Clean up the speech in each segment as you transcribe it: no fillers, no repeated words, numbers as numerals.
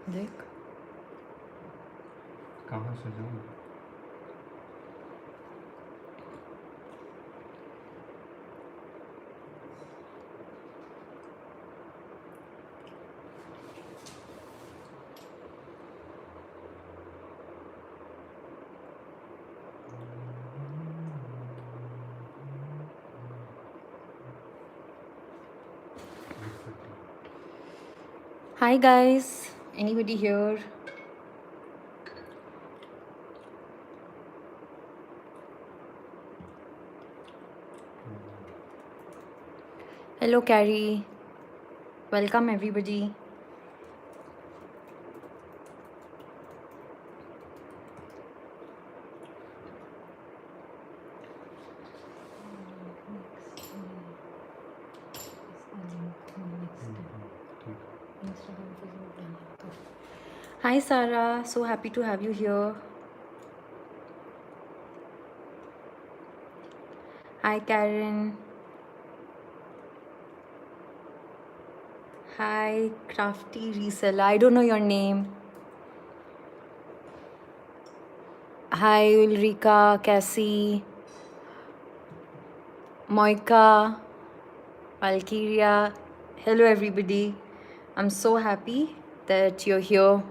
देख कहाँ से जाऊँ? Hi guys, anybody here? Hello Carrie, welcome everybody. Hi Sarah, so happy to have you here. Hi Karen. Hi Crafty Reseller, I don't know your name. Hi Ulrika, Cassie, Moika, Valkyria. Hello everybody. I'm so happy that you're here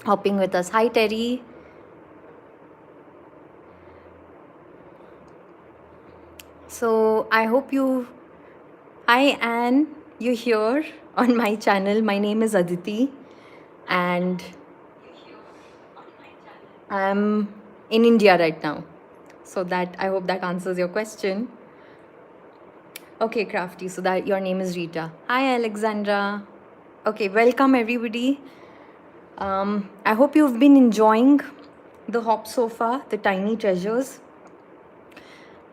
hopping with us. Hi Terry. So I hope you, hi Anne, you're here on my channel. My name is Aditi and I'm in India right now. So that, I hope that answers your question. Okay, Crafty, so that your name is Rita. Hi Alexandra. Okay, welcome everybody. I hope you've been enjoying the hop so far, the tiny treasures.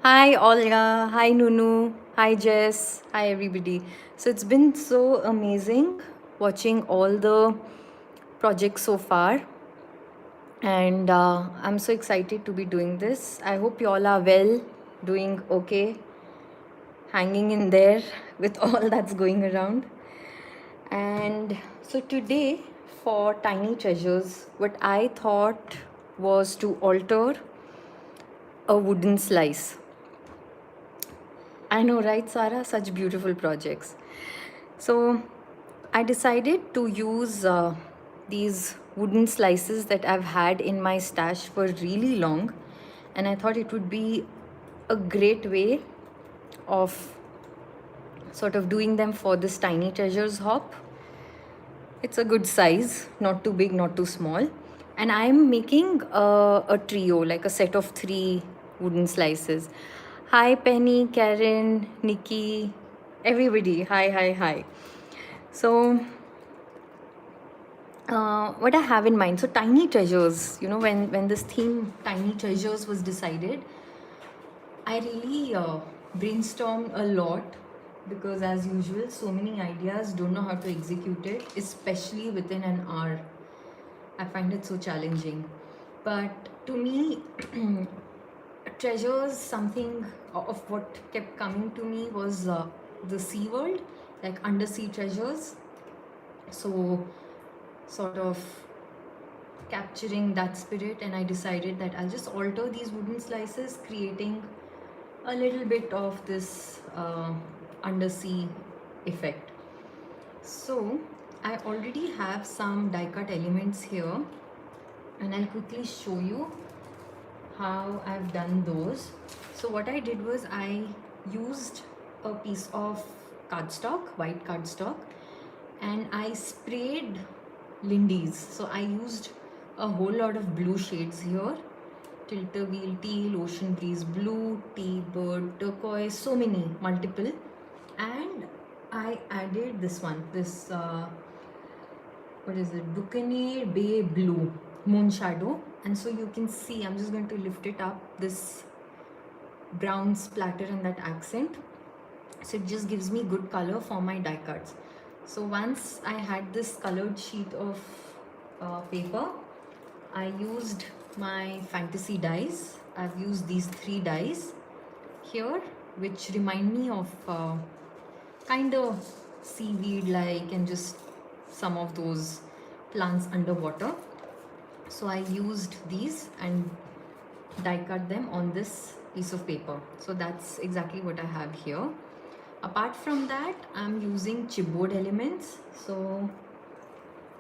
Hi Olga, hi Nunu, hi Jess, hi everybody. So it's been so amazing watching all the projects so far, and I'm so excited to be doing this. I hope you all are well, doing okay, hanging in there with all that's going around. And so today for Tiny Treasures, what I thought was to alter a wooden slice. I know, right, Sarah? Such beautiful projects. So I decided to use these wooden slices that I've had in my stash for really long, and I thought it would be a great way of sort of doing them for this Tiny Treasures hop. It's a good size, not too big, not too small. And I'm making a trio, like a set of 3 wooden slices. Hi, Penny, Karen, Nikki, everybody. Hi, hi, hi. So, what I have in mind, so Tiny Treasures, you know, when this theme Tiny Treasures was decided, I really brainstormed a lot because, as usual, so many ideas, don't know how to execute it, especially within an hour. I find it so challenging. But to me, treasures, something of what kept coming to me was the sea world, like undersea treasures. So, sort of capturing that spirit, and I decided that I'll just alter these wooden slices, creating a little bit of this undersea effect. So I already have some die cut elements here, and I'll quickly show you how I've done those. So what I did was I used a piece of cardstock, white cardstock, and I sprayed Lindy's. So I used a whole lot of blue shades here. Tilt-a-wheel teal, ocean breeze blue, tea bird turquoise, so many, multiple. And I added this one, this what is it, Buccaneer Bay Blue Moon Shadow. And so you can see, I'm just going to lift it up, this brown splatter and that accent. So it just gives me good color for my die cuts. So once I had this colored sheet of paper, I used my fantasy dies. I've used these 3 dies here, which remind me of kind of seaweed like, and just some of those plants underwater. So I used these and die cut them on this piece of paper. So that's exactly what I have here. Apart from that, I'm using chipboard elements. So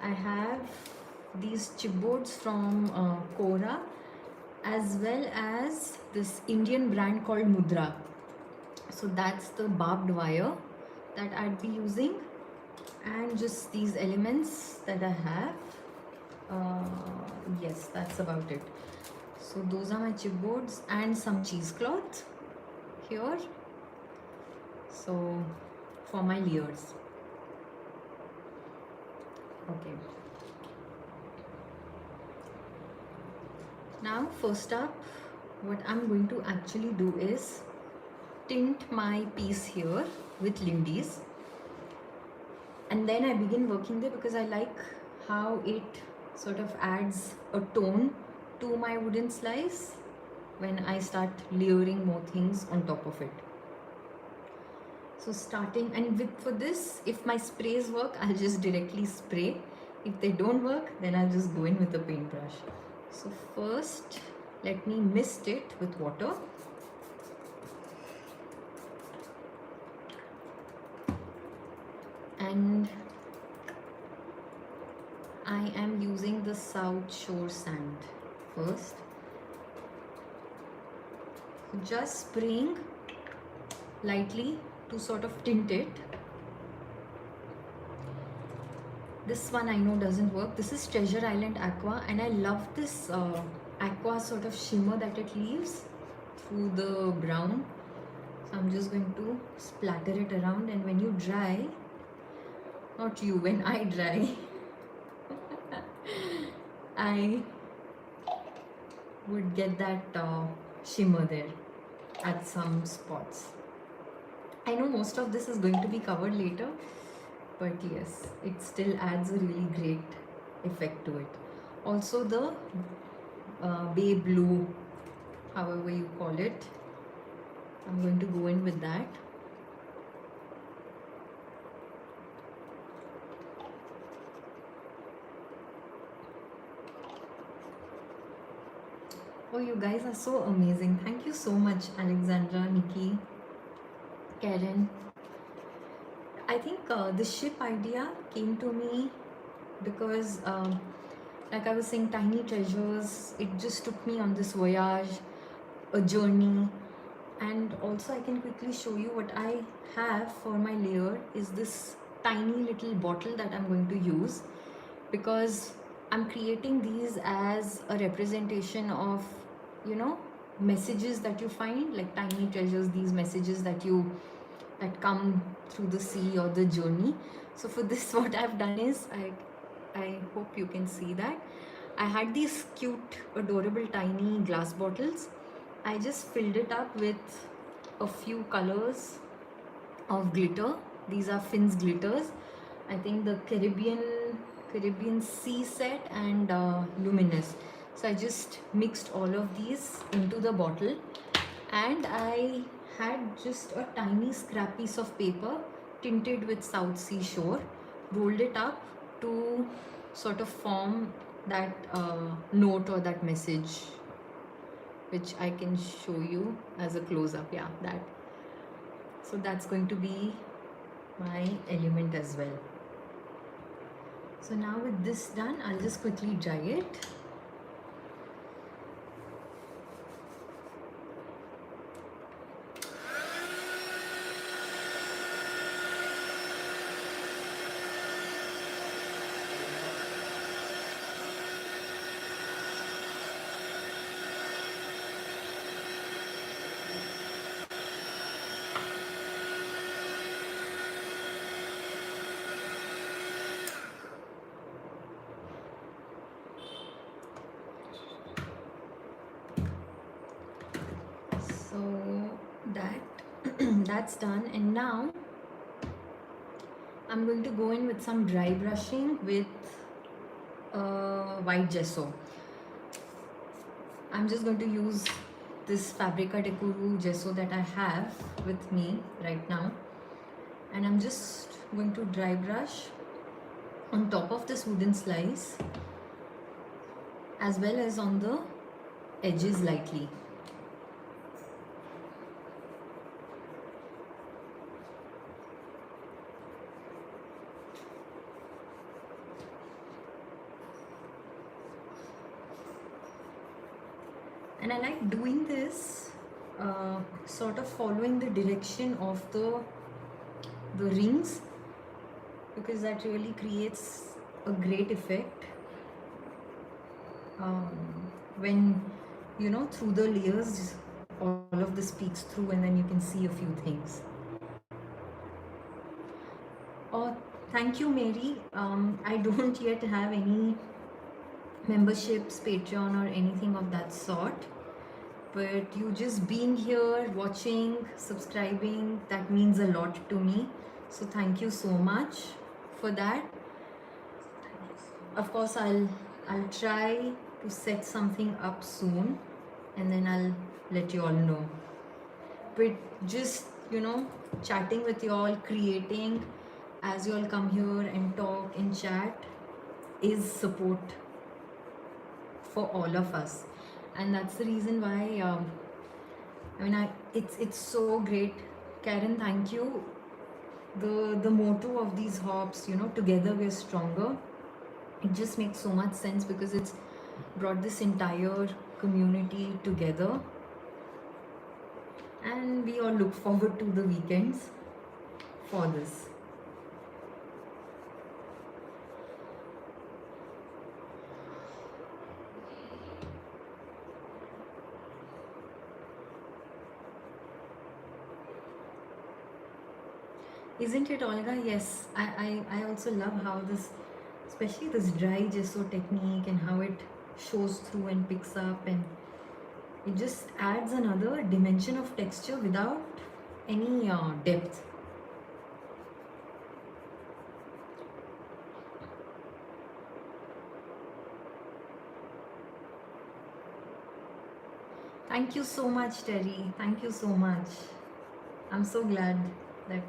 I have these chipboards from Cora, as well as this Indian brand called Mudra. So that's the barbed wire that I'd be using, and just these elements that I have. Yes, that's about it. So those are my chipboards and some cheesecloth here. So for my layers. Okay. Now first up, what I'm going to actually do is tint my piece here with Lindy's, and then I begin working there because I like how it sort of adds a tone to my wooden slice when I start layering more things on top of it. So starting, and for this, if my sprays work, I'll just directly spray. If they don't work, then I'll just go in with a paintbrush. So first, let me mist it with water. And I am using the South Shore sand first. Just spraying lightly to sort of tint it. This one I know doesn't work. This is Treasure Island Aqua, and I love this aqua sort of shimmer that it leaves through the brown. So I'm just going to splatter it around, and when you dry, not you, when I dry, I would get that shimmer there at some spots. I know most of this is going to be covered later, but yes, it still adds a really great effect to it. Also the bay blue, however you call it, I'm going to go in with that. Oh, you guys are so amazing. Thank you so much, Alexandra, Nikki, Karen. I think the ship idea came to me because like I was saying, Tiny Treasures, it just took me on this voyage, a journey. And also I can quickly show you what I have for my layer is this tiny little bottle that I'm going to use, because I'm creating these as a representation of, you know, messages that you find, like tiny treasures, these messages that come through the sea or the journey. So for this, what I've done is, I hope you can see that I had these cute, adorable, tiny glass bottles. I just filled it up with a few colors of glitter. These are Finn's glitters. I think the Caribbean Sea set and Luminous. So I just mixed all of these into the bottle, and I had just a tiny scrap piece of paper tinted with South Sea Shore, rolled it up to sort of form that note or that message, which I can show you as a close-up. Yeah, that. So that's going to be my element as well. So now with this done, I'll just quickly dry it. So that's done, and now I'm going to go in with some dry brushing with white gesso. I'm just going to use this Fabrica de Kuru gesso that I have with me right now, and I'm just going to dry brush on top of this wooden slice as well as on the edges lightly. And I like doing this sort of following the direction of the rings, because that really creates a great effect when, you know, through the layers all of this peeks through and then you can see a few things. Oh, thank you, Mary. I don't yet have any memberships, Patreon or anything of that sort, but you just being here, watching, subscribing, that means a lot to me. So thank you so much for that. Of course, I'll try to set something up soon and then I'll let you all know. But just, you know, chatting with you all, creating as you all come here and talk and chat is support for all of us. And that's the reason why it's so great. Karen, thank you. The motto of these hops, you know, together we're stronger, it just makes so much sense because it's brought this entire community together, and we all look forward to the weekends for this. Isn't it, Olga? Yes, I also love how this, especially this dry gesso technique and how it shows through and picks up, and it just adds another dimension of texture without any depth. Thank you so much, Terry. Thank you so much. I'm so glad that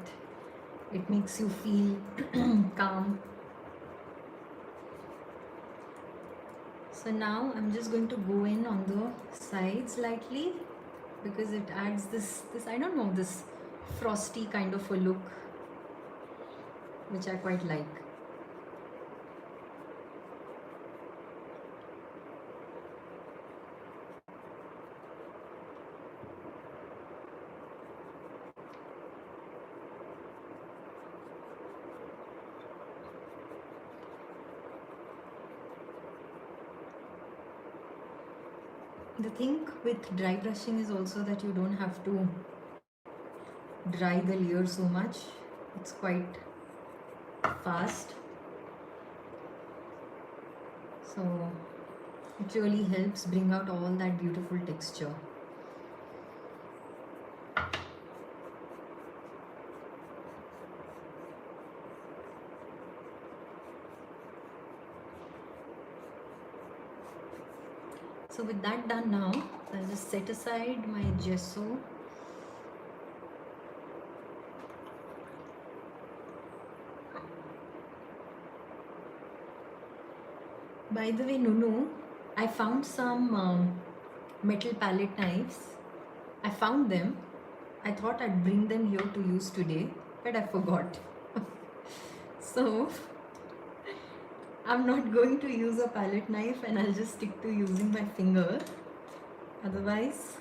it makes you feel calm. So now I'm just going to go in on the sides lightly because it adds this I don't know, this frosty kind of a look which I quite like. The thing with dry brushing is also that you don't have to dry the layer so much. It's quite fast. So it really helps bring out all that beautiful texture. So with that done now, I'll just set aside my gesso. By the way, Nunu, I found some metal palette knives. I found them. I thought I'd bring them here to use today, but I forgot. So I'm not going to use a palette knife and I'll just stick to using my finger. Otherwise,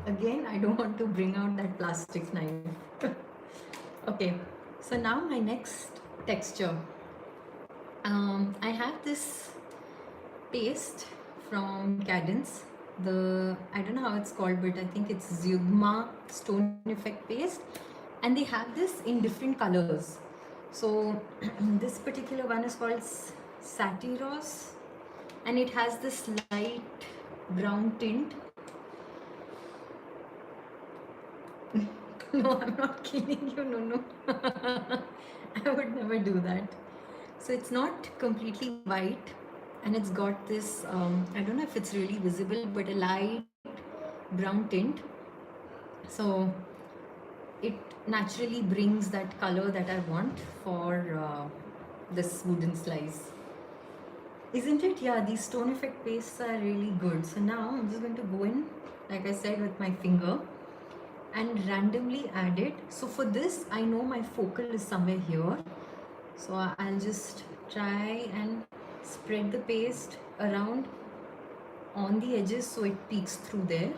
again, I don't want to bring out that plastic knife. Okay, so now my next texture. I have this paste from Cadence. I don't know how it's called, but I think it's Zeugma Stone Effect paste, and they have this in different colors. So this particular one is called Satiros, and it has this light brown tint. No, I'm not kidding you, no. I would never do that. So it's not completely white, and it's got this, I don't know if it's really visible, but a light brown tint. So it naturally brings that color that I want for this wooden slice. Isn't it? Yeah, these stone effect pastes are really good. So now I'm just going to go in, like I said, with my finger and randomly add it. So for this, I know my focal is somewhere here. So I'll just try and spread the paste around on the edges so it peeks through there.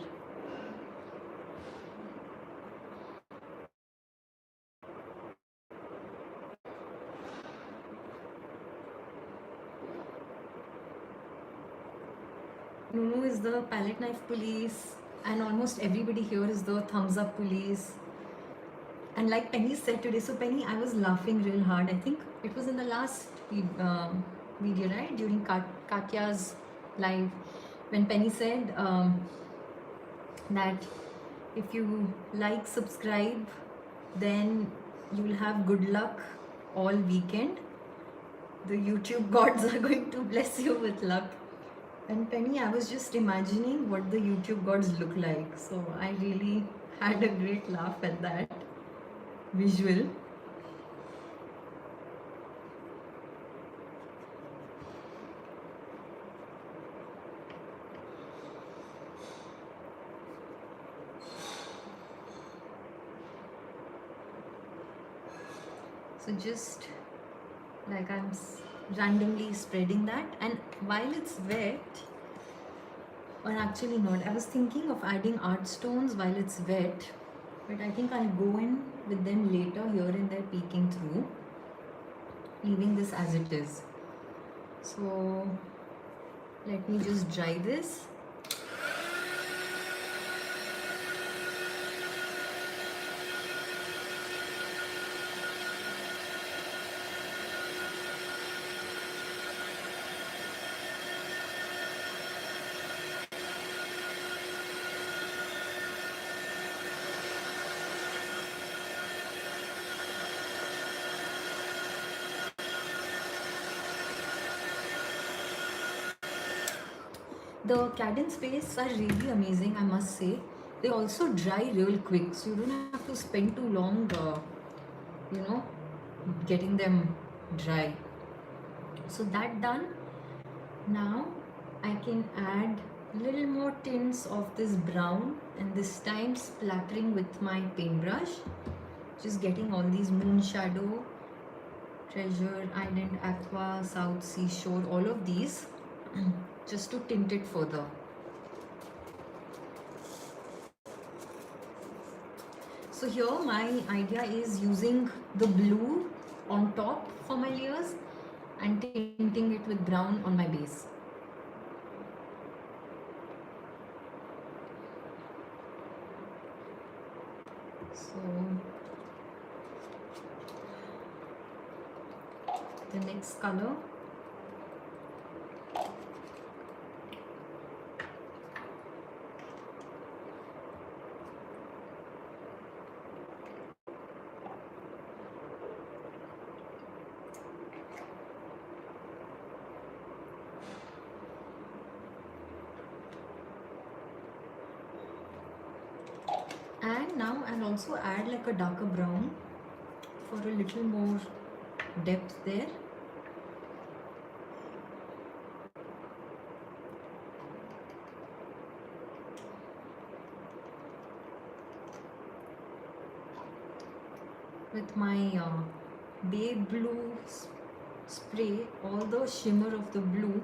Nunu is the palette knife police, and almost everybody here is the thumbs up police. And like Penny said today, so Penny, I was laughing real hard. I think it was in the last video, right? During Katya's live, when Penny said that if you like, subscribe, then you'll have good luck all weekend. The YouTube gods are going to bless you with luck. And Penny, I was just imagining what the YouTube gods look like. So I really had a great laugh at that visual. So just like I'm randomly spreading that, and while it's wet, or actually not, I was thinking of adding art stones while it's wet, but I think I'll go in with them later, here and there peeking through, leaving this as it is. So let me just dry this. The cadence pastes are really amazing, I must say. They also dry real quick, so you don't have to spend too long, you know, getting them dry. So that done. Now I can add little more tints of this brown, and this time splattering with my paintbrush. Just getting all these moon shadow, treasure island, aqua, south seashore, all of these just to tint it further. So here my idea is using the blue on top for my layers and tinting it with brown on my base. So the next color, and now I'll also add like a darker brown for a little more depth there. With my babe blue spray, all the shimmer of the blue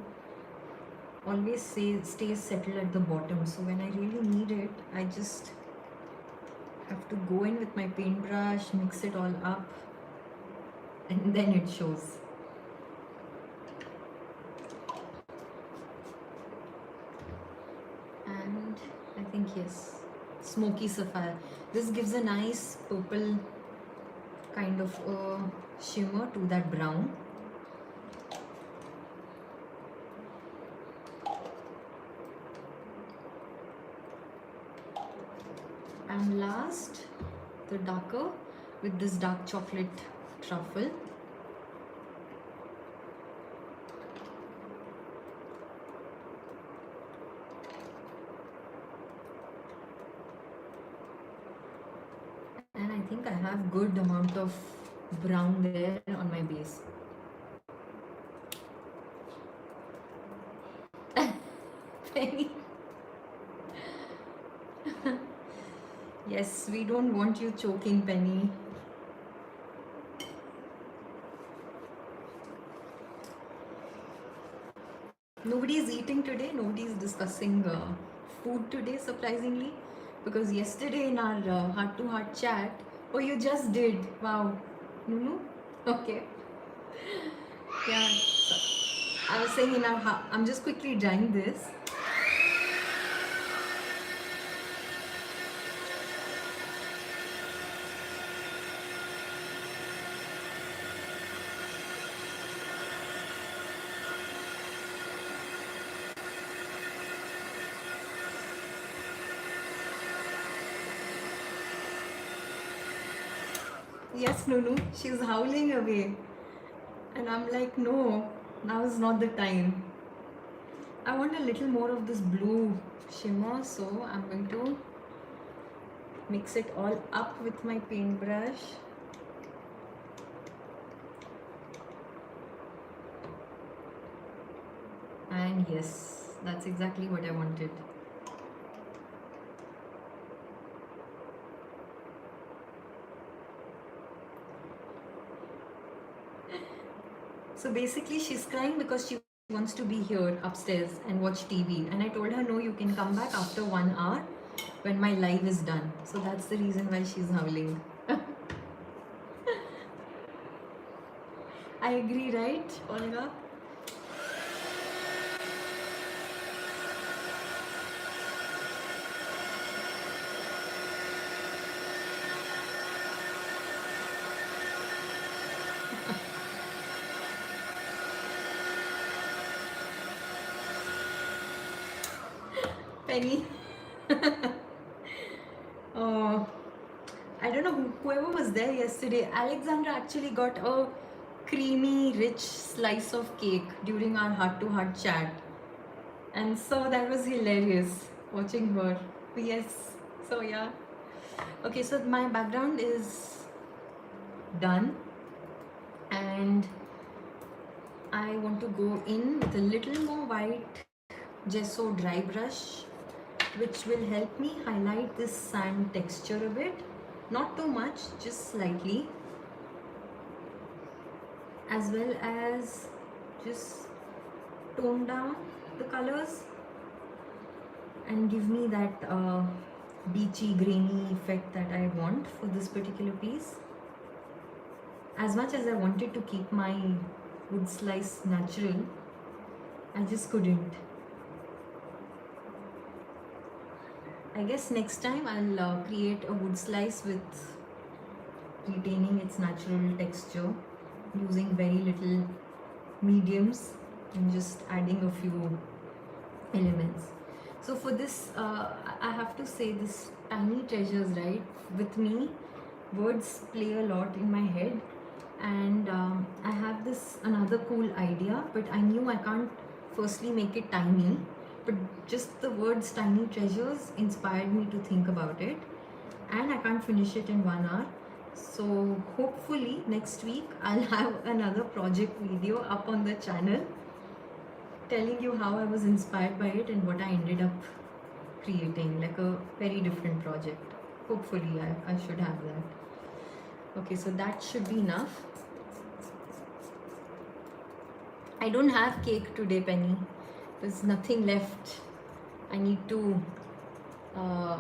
always stays settled at the bottom. So when I really need it, I just have to go in with my paintbrush, mix it all up, and then it shows. And I think, yes, smoky sapphire. This gives a nice purple kind of shimmer to that brown. And last, the darker with this dark chocolate truffle. And I think I have good amount of brown there on my base. Penny. Yes, we don't want you choking, Penny. Nobody is eating today. Nobody is discussing food today, surprisingly. Because yesterday in our heart to heart chat, oh, you just did. Wow. Nunu? Okay. Yeah. So, I was saying in our I'm just quickly drying this. Yes, Nunu, she's howling away. And I'm like, no, now is not the time. I want a little more of this blue shimmer, so I'm going to mix it all up with my paintbrush. And yes, that's exactly what I wanted. So basically, she's crying because she wants to be here upstairs and watch TV. And I told her, no, you can come back after 1 hour when my live is done. So that's the reason why she's howling. I agree, right, Olga? Penny. Oh, I don't know whoever was there yesterday. Alexandra actually got a creamy, rich slice of cake during our heart to heart chat. And so that was hilarious watching her. Yes. So, yeah. Okay, so my background is done. And I want to go in with a little more white gesso dry brush, which will help me highlight this sand texture a bit. Not too much, just slightly. As well as just tone down the colors and give me that beachy, grainy effect that I want for this particular piece. As much as I wanted to keep my wood slice natural, I just couldn't. I guess next time I'll create a wood slice with retaining its natural texture using very little mediums and just adding a few elements. So for this, I have to say this tiny treasures, right? With me, words play a lot in my head, and I have this another cool idea, but I knew I can't firstly make it tiny, but just the words tiny treasures inspired me to think about it, and I can't finish it in 1 hour. So hopefully next week I'll have another project video up on the channel telling you how I was inspired by it and what I ended up creating, like a very different project. Hopefully I should have that. Okay, so that should be enough. I don't have cake today, Penny. There's nothing left. I need to uh,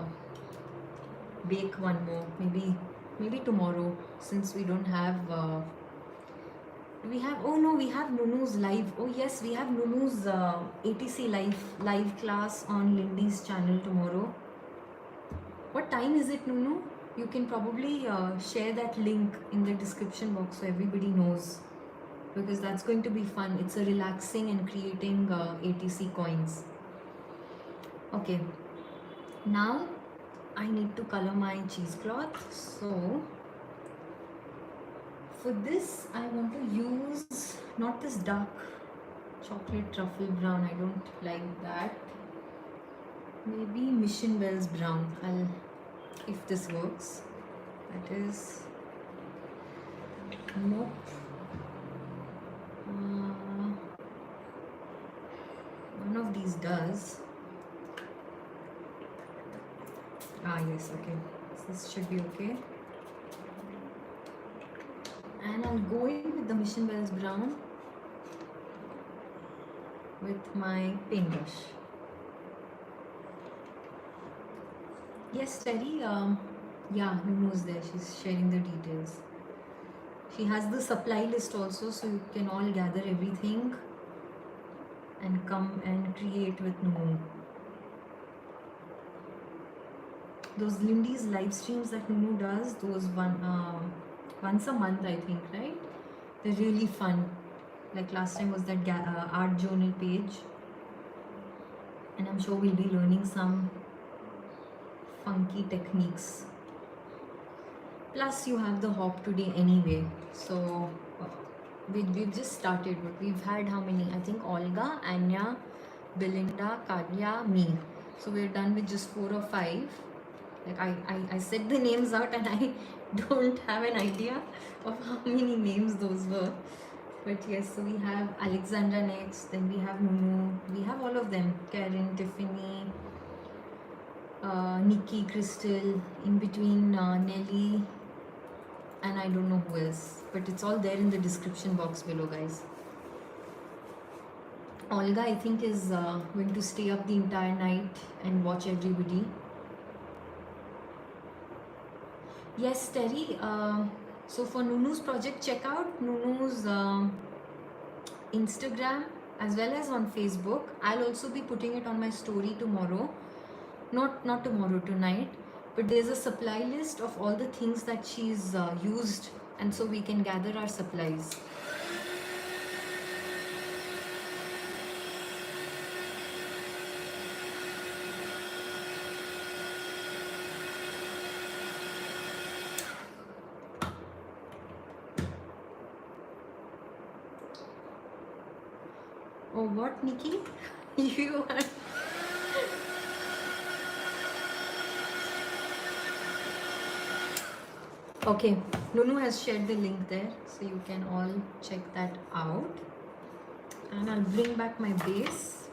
bake one more, maybe tomorrow, since we don't have we have, oh no, we have Nunu's live. Oh yes, we have Nunu's ATC live class on Lindy's channel tomorrow. What time is it, Nunu? You can probably share that link in the description box so everybody knows, because that's going to be fun. It's a relaxing and creating ATC coins. Okay, now I need to color my cheesecloth. So for this, I want to use not this dark chocolate truffle brown. I don't like that. Maybe Mission Wells brown. If this works. That is, nope. One of these does. Ah, yes, okay. So this should be okay. And I'll go in with the Mission Wells Brown with my paintbrush. Yes, Terry, yeah, Nunu's there. She's sharing the details. She has the supply list also, so you can all gather everything and come and create with Nunu. Those Lindy's live streams that Nunu does, those once a month, I think, right? They're really fun. Like last time was that art journal page, and I'm sure we'll be learning some funky techniques. Plus, you have the hop today anyway, so we've just started, but we've had how many? I think Olga, Anya, Belinda, Kadya, me. So we're done with just 4 or 5. Like I said the names out and I don't have an idea of how many names those were. But yes, so we have Alexandra next, then we have Nunu, we have all of them, Karen, Tiffany, Nikki, Crystal, in between Nelly, and I don't know who else, but it's all there in the description box below, guys. Olga, I think, is going to stay up the entire night and watch everybody. Yes, Terry. So for Nunu's project, check out Nunu's Instagram as well as on Facebook. I'll also be putting it on my story tomorrow. Not tomorrow, tonight. But there's a supply list of all the things that she's used, and so we can gather our supplies. Oh, what, Nikki? You are... Okay, Nunu has shared the link there, so you can all check that out. And I'll bring back my base.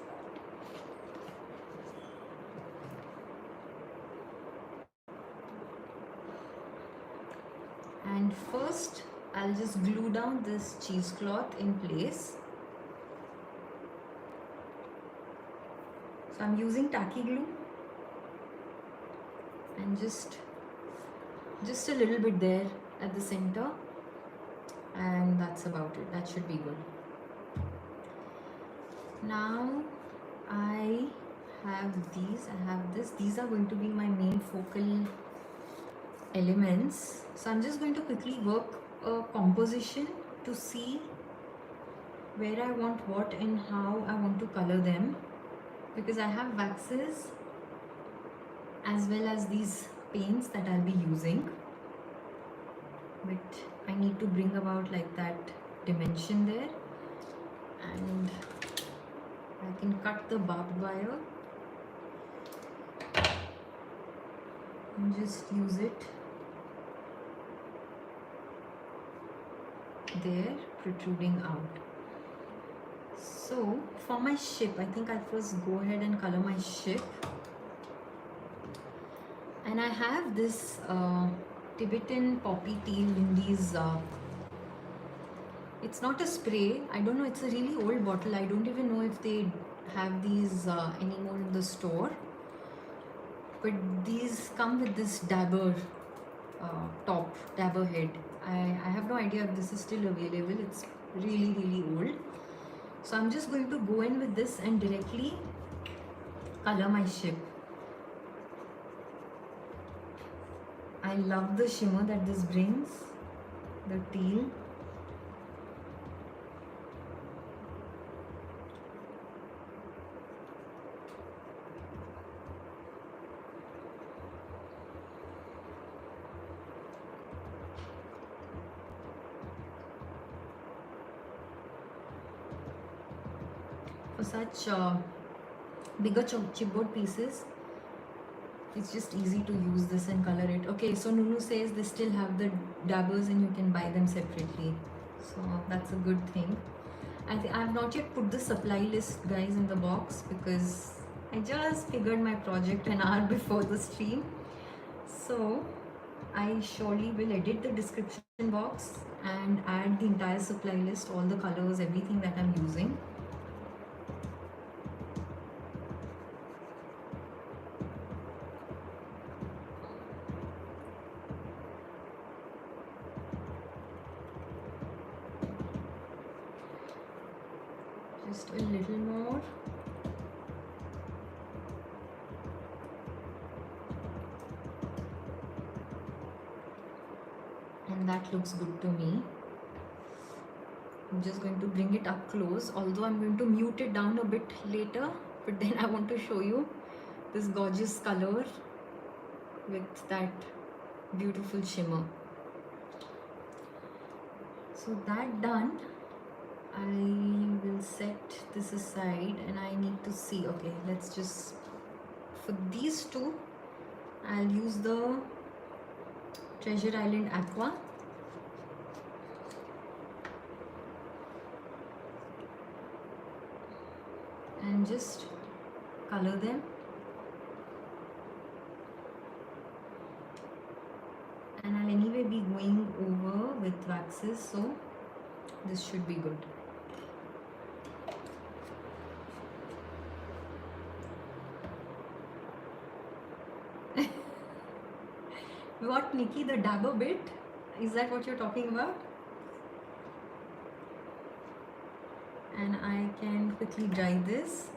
And first, I'll just glue down this cheesecloth in place. So I'm using tacky glue and just a little bit there at the center, and that's about it. That should be good. Now I have these, I have this. These are going to be my main focal elements. So I'm just going to quickly work a composition to see where I want what and how I want to color them, because I have waxes as well as these paints that I'll be using, but I need to bring about like that dimension there, and I can cut the barbed wire and just use it there, protruding out. So for my ship, I think I'll first go ahead and color my ship. And I have this Tibetan poppy tea Lindy's. It's not a spray. I don't know. It's a really old bottle. I don't even know if they have these anymore in the store. But these come with this dabber top, dabber head. I have no idea if this is still available. It's really, really old. So I'm just going to go in with this and directly color my ship. I love the shimmer that this brings, the teal. For such bigger chipboard pieces, it's just easy to use this and color it. Okay, so Nunu says they still have the dabbers and you can buy them separately. So that's a good thing. I have not yet put the supply list, guys, in the box because I just figured my project an hour before the stream. So I surely will edit the description box and add the entire supply list, all the colors, everything that I'm using. Just a little more. And that looks good to me. I'm just going to bring it up close, although I'm going to mute it down a bit later, but then I want to show you this gorgeous color with that beautiful shimmer. So that done, I will set this aside and I need to see, okay, let's just, for these two, I'll use the Treasure Island Aqua. And just color them. And I'll anyway be going over with waxes, so this should be good. What, Nikki, the dabber bit? Is that what you're talking about? And I can quickly dry this.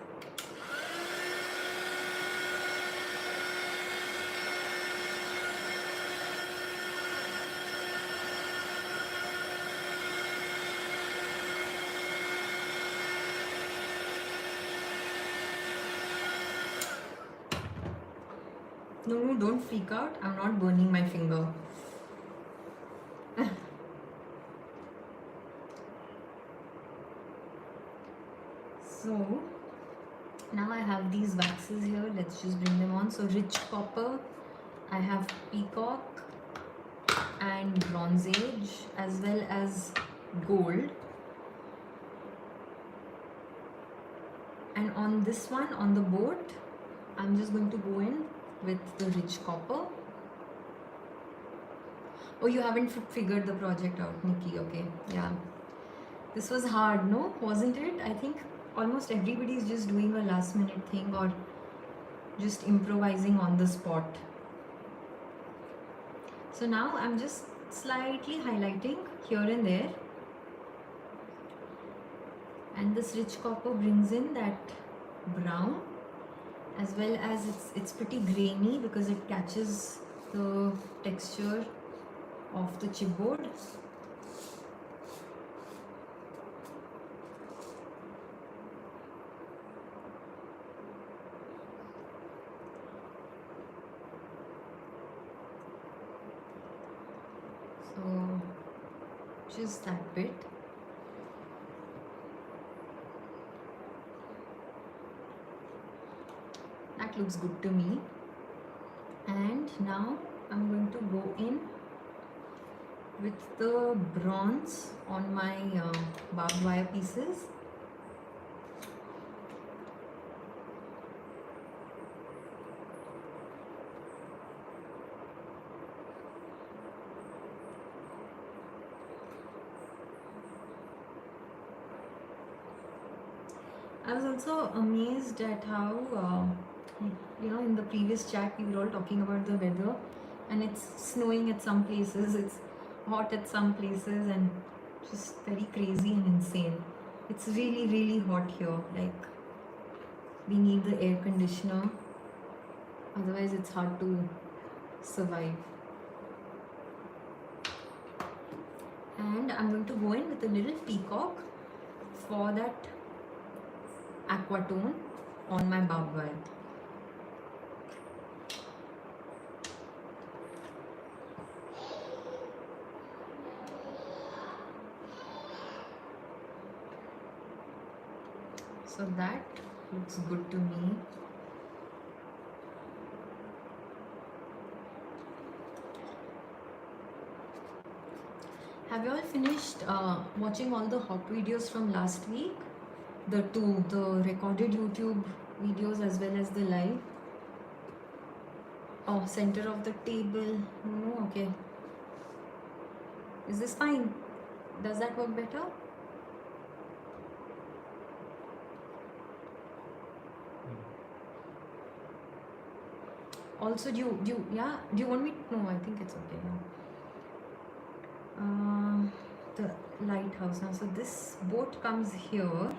No, don't freak out. I'm not burning my finger. So now I have these waxes here. Let's just bring them on. So rich copper, I have peacock and bronze age, as well as gold. And on this one, on the boat, I'm just going to go in with the rich copper. Oh, you haven't figured the project out, Nikki. Okay, yeah. This was hard, no? Wasn't it? I think almost everybody is just doing a last minute thing or just improvising on the spot. So now I'm just slightly highlighting here and there. And this rich copper brings in that brown, as well as it's pretty grainy because it catches the texture of the chipboard. So just that bit. That looks good to me. And now I'm going to go in with the bronze on my barbed wire pieces. I was also amazed at how, in the previous chat we were all talking about the weather, and it's snowing at some places, it's hot at some places, and just very crazy and insane. It's really, really hot here. Like, we need the air conditioner, otherwise it's hard to survive. And I'm going to go in with a little peacock for that aqua tone on my barbed wire. So that looks good to me. Have you all finished watching all the hot videos from last week? The recorded YouTube videos as well as the live? Oh, center of the table. No, okay. Is this fine? Does that work better? Also, do you want me? No, I think it's okay. Yeah. The lighthouse now. So this boat comes here.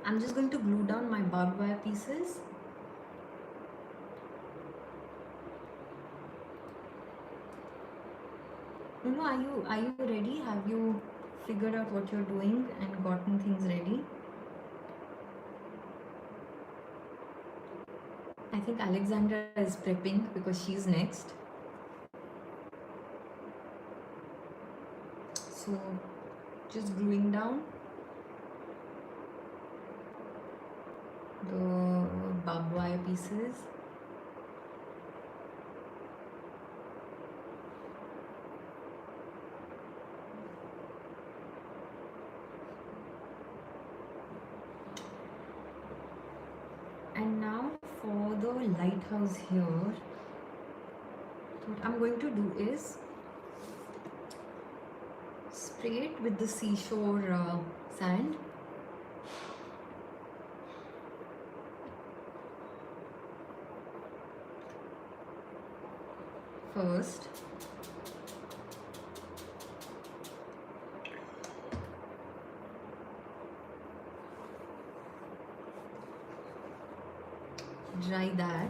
I'm just going to glue down my barbed wire pieces. No, are you ready? Have you figured out what you're doing and gotten things ready? I think Alexandra is prepping because she's next. So just gluing down the barbed wire pieces. And now for the lighthouse here, what I'm going to do is spray it with the seashore sand. First. Dry that.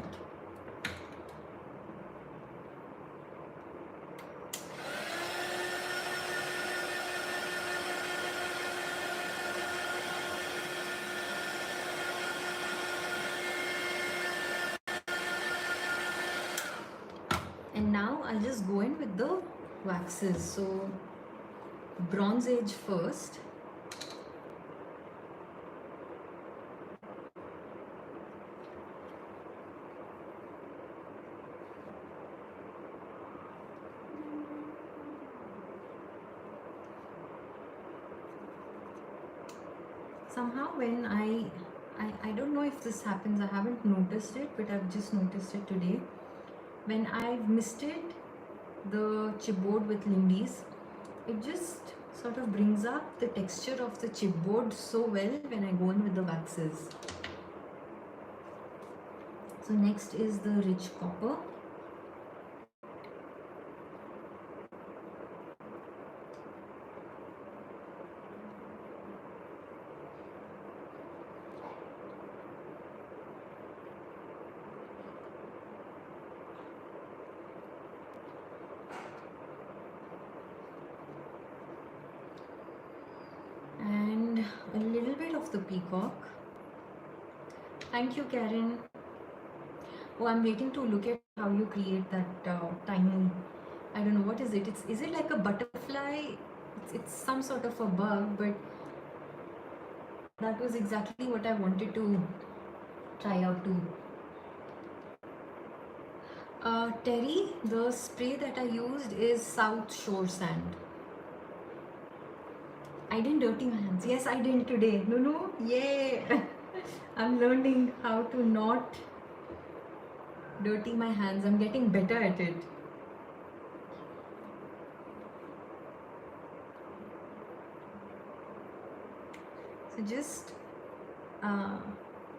And now I'll just go in with the waxes. So Bronze Age first. Somehow when I don't know if this happens, I haven't noticed it, but I've just noticed it today. When I've misted the chipboard with Lindy's, it just sort of brings up the texture of the chipboard so well when I go in with the waxes. So next is the rich copper. And a little bit of the peacock. Thank you, Karen. Oh, I'm waiting to look at how you create that tiny, I don't know, what is it? Is it like a butterfly? It's some sort of a bug, but that was exactly what I wanted to try out too. Terry, the spray that I used is South Shore Sand. I didn't dirty my hands. Yes, I did today. No, yay! I'm learning how to not dirty my hands. I'm getting better at it. So just a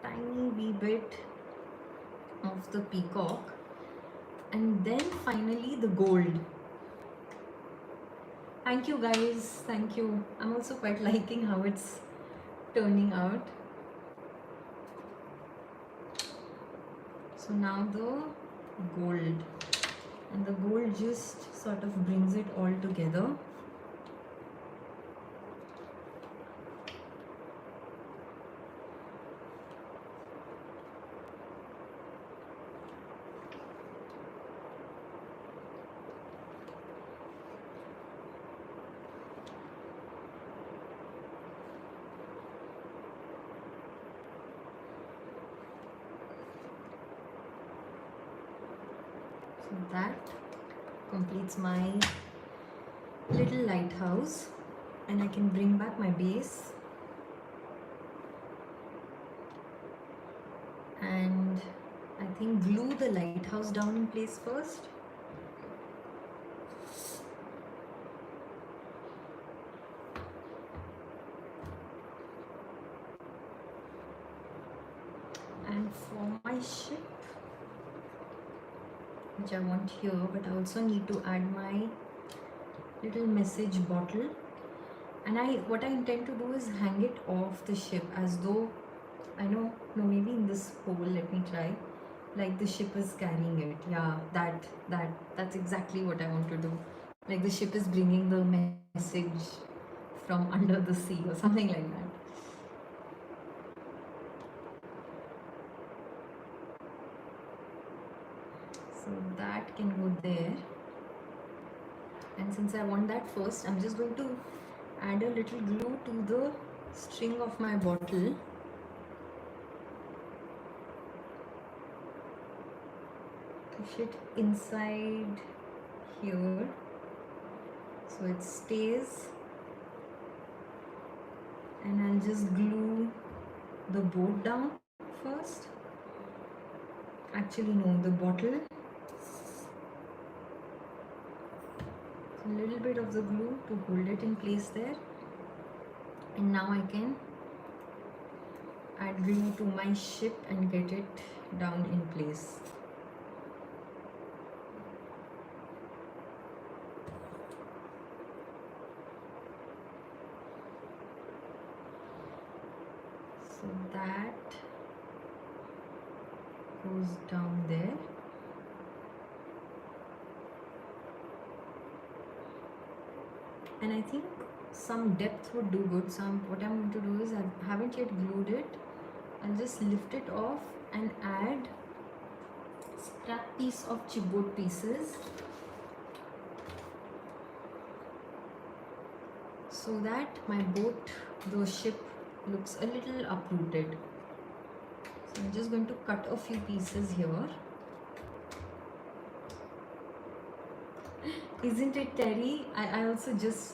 tiny wee bit of the peacock, and then finally the gold. Thank you guys, thank you. I'm also quite liking how it's turning out. So now the gold, and the gold just sort of brings it all together. So that completes my little lighthouse, and I can bring back my base and I think glue the lighthouse down in place first. And for my ship, which I want here, but I also need to add my little message bottle. And what I intend to do is hang it off the ship as though, I know, no, maybe in this hole, let me try, like the ship is carrying it. Yeah, that's exactly what I want to do. Like the ship is bringing the message from under the sea or something like that. So that can go there. And since I want that first, I'm just going to add a little glue to the string of my bottle. Push it inside here so it stays. And I'll just glue the boat down first. Actually, no, the bottle. A little bit of the glue to hold it in place there. And now I can add glue to my ship and get it down in place. So that goes down there. And I think some depth would do good. What I'm going to do is, I haven't yet glued it. I'll just lift it off and add scrap piece of chipboard pieces so that my boat, the ship, looks a little uprooted. So I'm just going to cut a few pieces here. Isn't it, Terry? I also just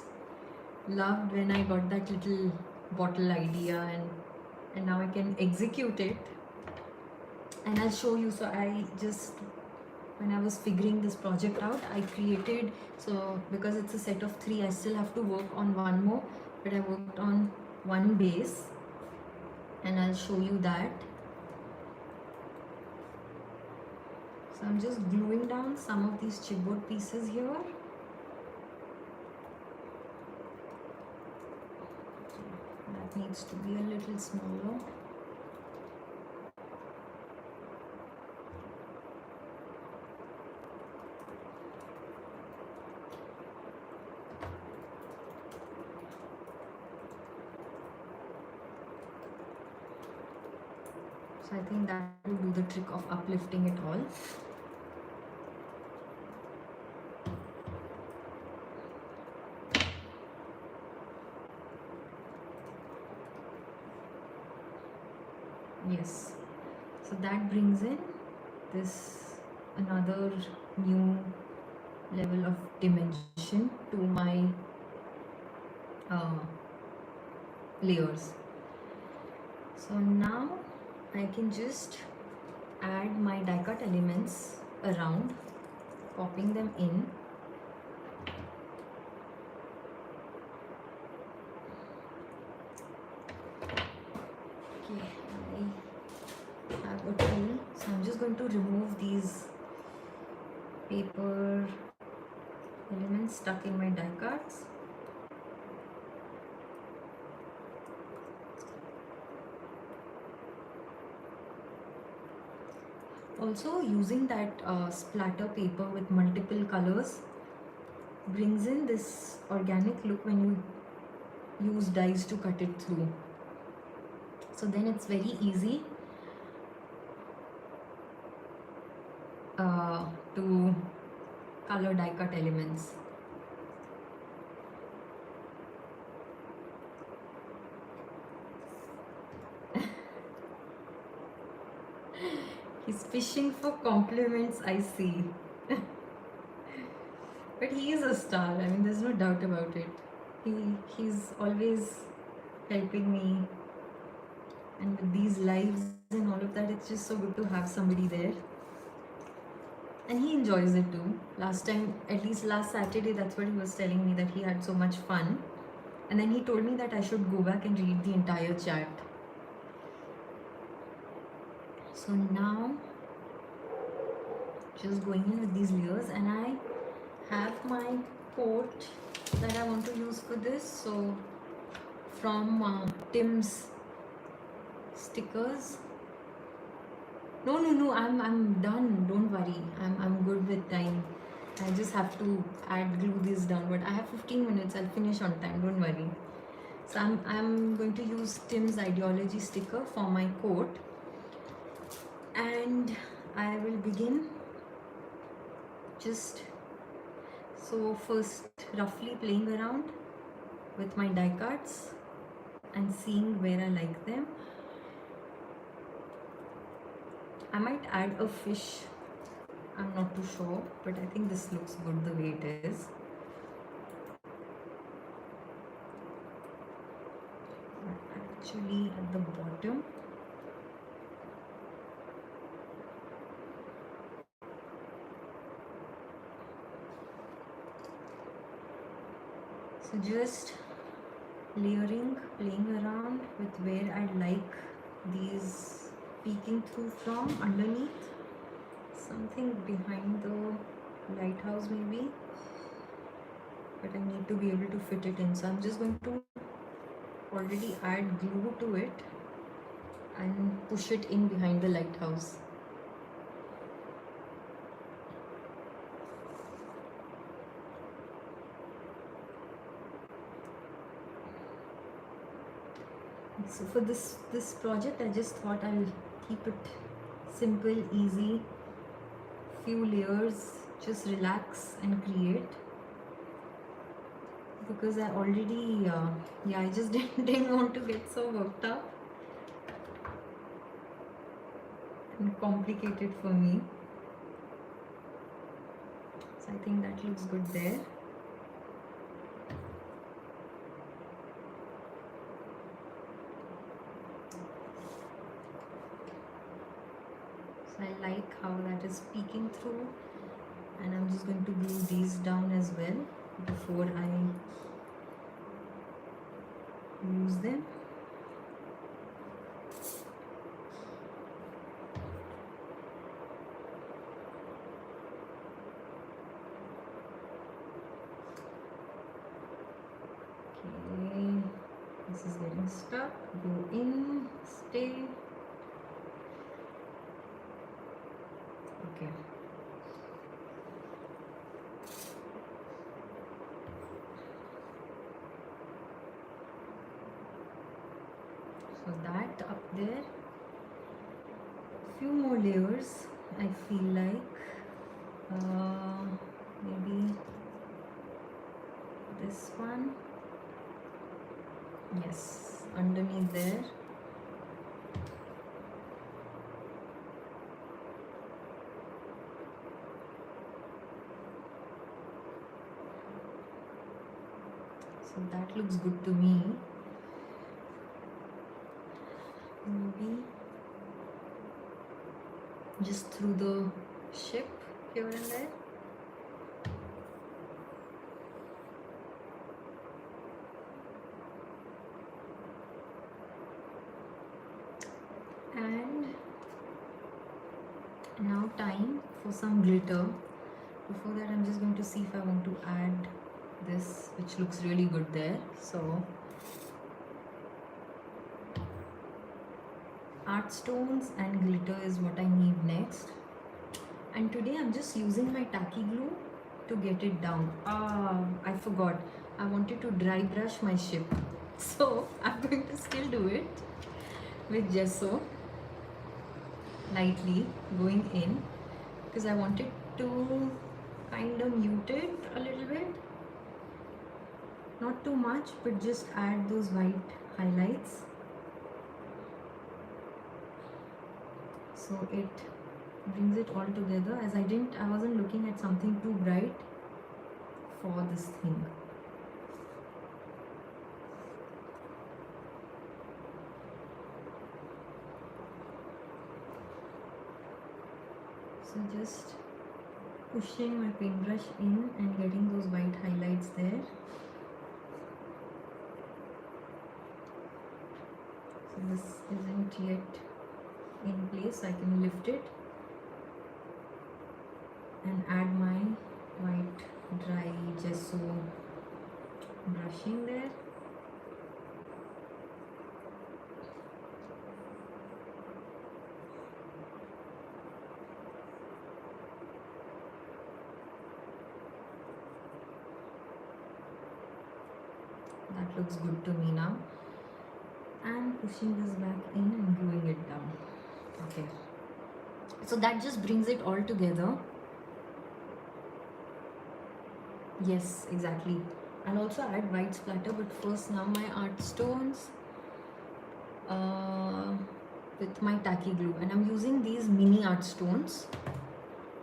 loved when I got that little bottle idea, and now I can execute it. And I'll show you. So when I was figuring this project out, I created, so because it's a set of 3, I still have to work on one more, but I worked on one base, and I'll show you that. So I'm just gluing down some of these chipboard pieces here. That needs to be a little smaller. So I think that will do the trick of uplifting it all. Yes, so that brings in this another new level of dimension to my layers. So now I can just add my die cut elements around, popping them in. Okay, I have a tool, so I'm just going to remove these paper elements stuck in my die cuts. Also, using that splatter paper with multiple colors brings in this organic look when you use dies to cut it through. So then it's very easy to color die cut elements. He's fishing for compliments, I see. But he is a star, I mean, there's no doubt about it. He's always helping me, and with these lives and all of that, it's just so good to have somebody there. And he enjoys it too. Last time, at least last Saturday, that's what he was telling me, that he had so much fun. And then he told me that I should go back and read the entire chat. So now, just going in with these layers, and I have my coat that I want to use for this. So from Tim's stickers. No, I'm done. Don't worry. I'm good with time. I just have to glue this down. But I have 15 minutes. I'll finish on time. Don't worry. So I'm going to use Tim's ideology sticker for my coat, and I will begin just so first roughly playing around with my die cuts and seeing where I like them. I might add a fish. I'm not too sure, but I think this looks good the way it is. Actually, at the bottom, so just layering, playing around with where I like these peeking through from underneath, something behind the lighthouse maybe, but I need to be able to fit it in. So I'm just going to already add glue to it and push it in behind the lighthouse. So for this project, I just thought I'll keep it simple, easy, few layers, just relax and create, because I already I just didn't want to get so worked up and complicated for me. So I think that looks good there. So I like how that is peeking through, and I'm just going to glue these down as well before I use them. Okay, this is getting stuck. Go in, stay. Okay. So that up there, few more layers I feel like, maybe this one, yes, underneath there. So that looks good to me. Maybe just through the ship here and there. And now time for some glitter. Before that, I'm just going to see if I want to add this, which looks really good there. So art stones and glitter is what I need next. And today I'm just using my tacky glue to get it down. I forgot. I wanted to dry brush my ship. So I'm going to still do it with gesso, lightly going in, because I wanted to kind of mute it a little bit. Not too much, but just add those white highlights. So it brings it all together, as I wasn't looking at something too bright for this thing. So just pushing my paintbrush in and getting those white highlights there. So this isn't yet in place. I can lift it and add my white dry gesso brushing there. That looks good to me now. And pushing this back in and gluing it down. Okay. So that just brings it all together. Yes, exactly. I'll also add white splatter, but first now my art stones with my tacky glue. And I'm using these mini art stones.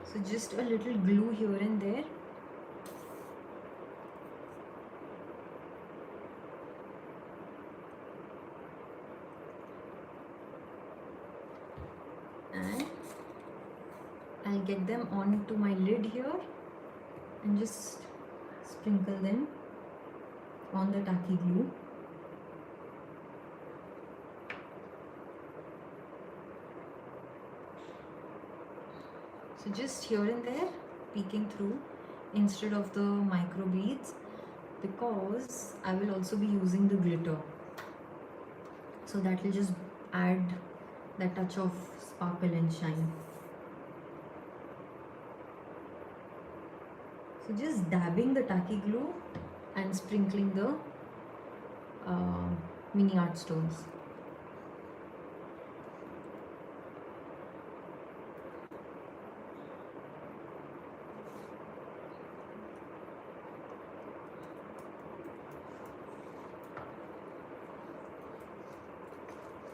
So just a little glue here and there. And I'll get them onto my lid here and just sprinkle them on the tacky glue. So just here and there peeking through instead of the micro beads, because I will also be using the glitter. So that will just add that touch of sparkle and shine. So just dabbing the tacky glue and sprinkling the mini art stones.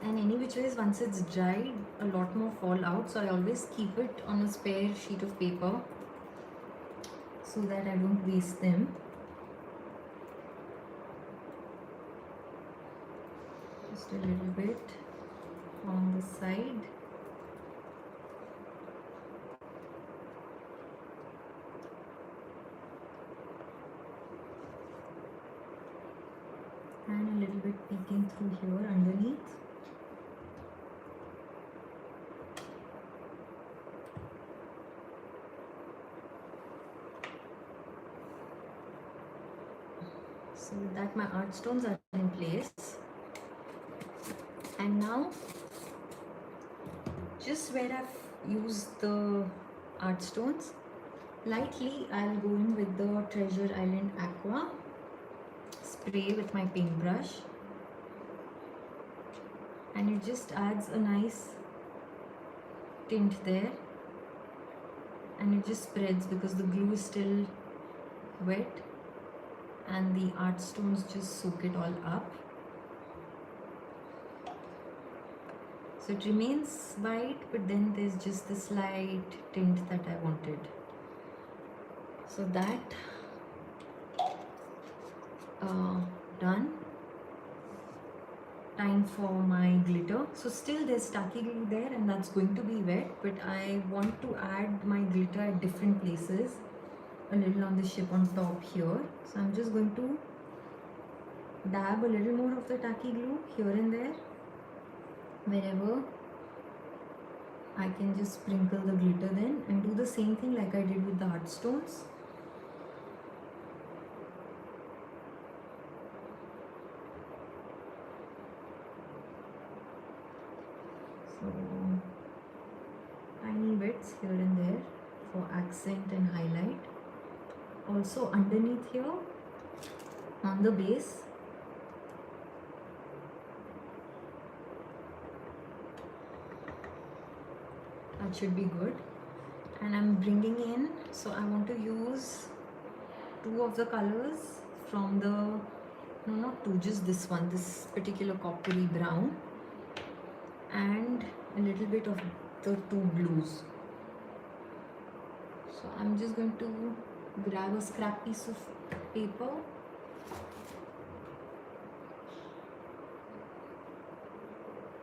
And any which ways, once it's dried, a lot more fall out, so I always keep it on a spare sheet of paper so that I don't waste them. Just a little bit on the side. And a little bit peeking through here underneath. So with that, my art stones are in place. And now, just where I've used the art stones, lightly I'll go in with the Treasure Island Aqua spray with my paintbrush, and it just adds a nice tint there, and it just spreads because the glue is still wet and the art stones just soak it all up. So it remains white, but then there's just the slight tint that I wanted. So that done. Time for my glitter. So still there's tacky glue there and that's going to be wet, but I want to add my glitter at different places. A little on the ship on top here. So I'm just going to dab a little more of the tacky glue here and there. Wherever I can just sprinkle the glitter then, and do the same thing like I did with the art stones. So tiny bits here and there for accent and highlight. Also underneath here on the base, that should be good. And I'm bringing in, so I want to use two of the colors from the, no, not two, just this one, this particular coppery brown, and a little bit of the two blues. So I'm just going to grab a scrap piece of paper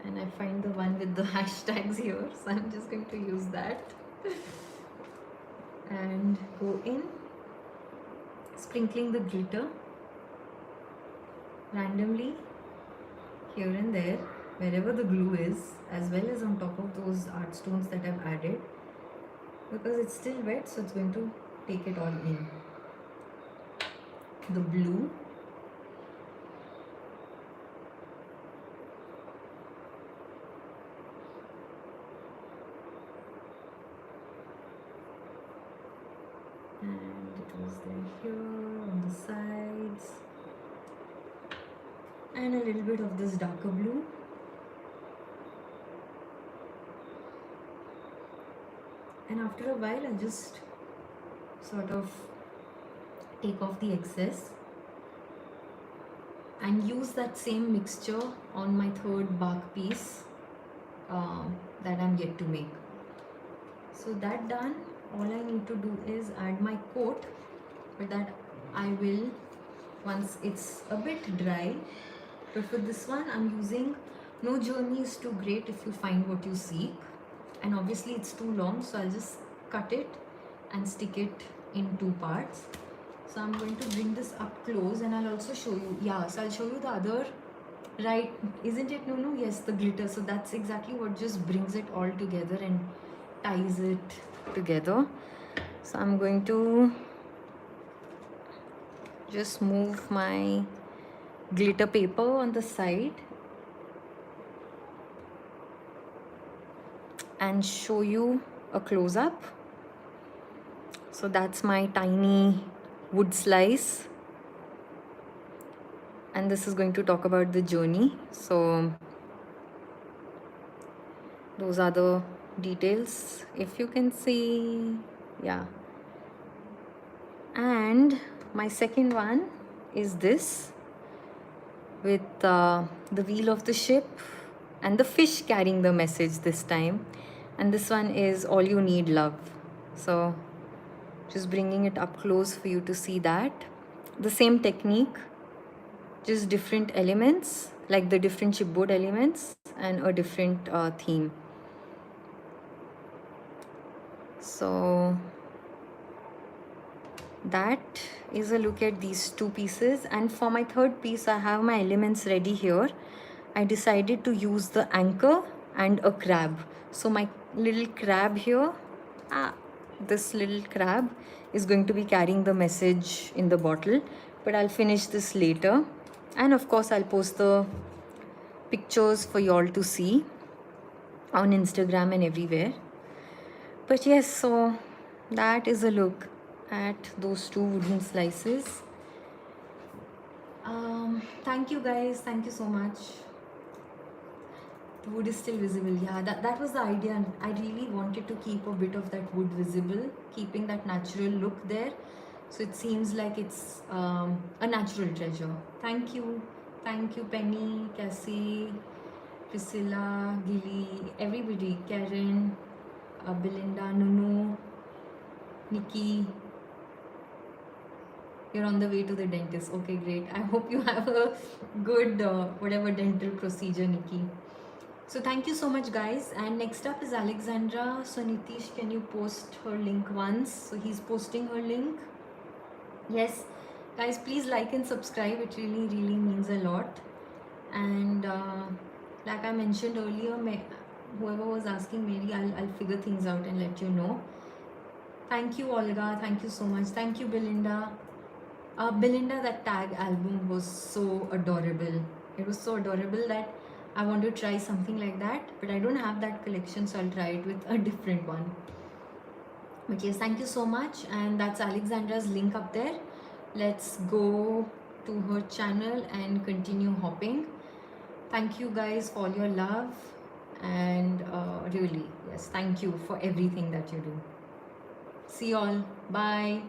and I find the one with the hashtags here, so I'm just going to use that. and go in, sprinkling the glitter randomly here and there wherever the glue is, as well as on top of those art stones that I've added, because it's still wet, so it's going to take it all in. The blue, and it was there here on the sides, and a little bit of this darker blue. And after a while I'll just sort of take off the excess and use that same mixture on my third bark piece that I'm yet to make. So that done, all I need to do is add my coat, but that I will once it's a bit dry. But for this one I'm using, no journey is too great if you find what you seek, and obviously it's too long, so I'll just cut it and stick it in 2 parts. So I'm going to bring this up close and I'll also show you, yeah, so I'll show you the other, right, isn't it Nunu? Yes, the glitter. So that's exactly what just brings it all together and ties it together. So I'm going to just move my glitter paper on the side and show you a close-up. So that's my tiny wood slice, and this is going to talk about the journey. So those are the details, if you can see. Yeah. And my second one is this, with the wheel of the ship and the fish carrying the message this time. And this one is all you need, love. So just bringing it up close for you to see that. The same technique, just different elements, like the different chipboard elements and a different theme. So that is a look at these 2 pieces. And for my third piece, I have my elements ready here. I decided to use the anchor and a crab. So my little crab here, this little crab is going to be carrying the message in the bottle, but I'll finish this later. And of course I'll post the pictures for you all to see on Instagram and everywhere. But yes, so that is a look at those 2 wooden slices. Thank you guys, thank you so much. The wood is still visible. Yeah, that was the idea. I really wanted to keep a bit of that wood visible, keeping that natural look there, so it seems like it's a natural treasure. Thank you Penny, Cassie, Priscilla, Gilly, everybody, Karen, Belinda, Nunu, Nikki. You're on the way to the dentist. Okay, great. I hope you have a good whatever dental procedure, Nikki. So thank you so much, guys. And next up is Alexandra. So Nitish, can you post her link once? So he's posting her link. Yes, guys, please like and subscribe. It really, really means a lot. And like I mentioned earlier, whoever was asking Mary, I'll figure things out and let you know. Thank you, Olga. Thank you so much. Thank you, Belinda. Belinda, that tag album was so adorable. It was so adorable that I want to try something like that, but I don't have that collection, so I'll try it with a different one. But yes, thank you so much. And that's Alexandra's link up there. Let's go to her channel and continue hopping. Thank you guys for all your love, and really, yes, thank you for everything that you do. See you all. Bye.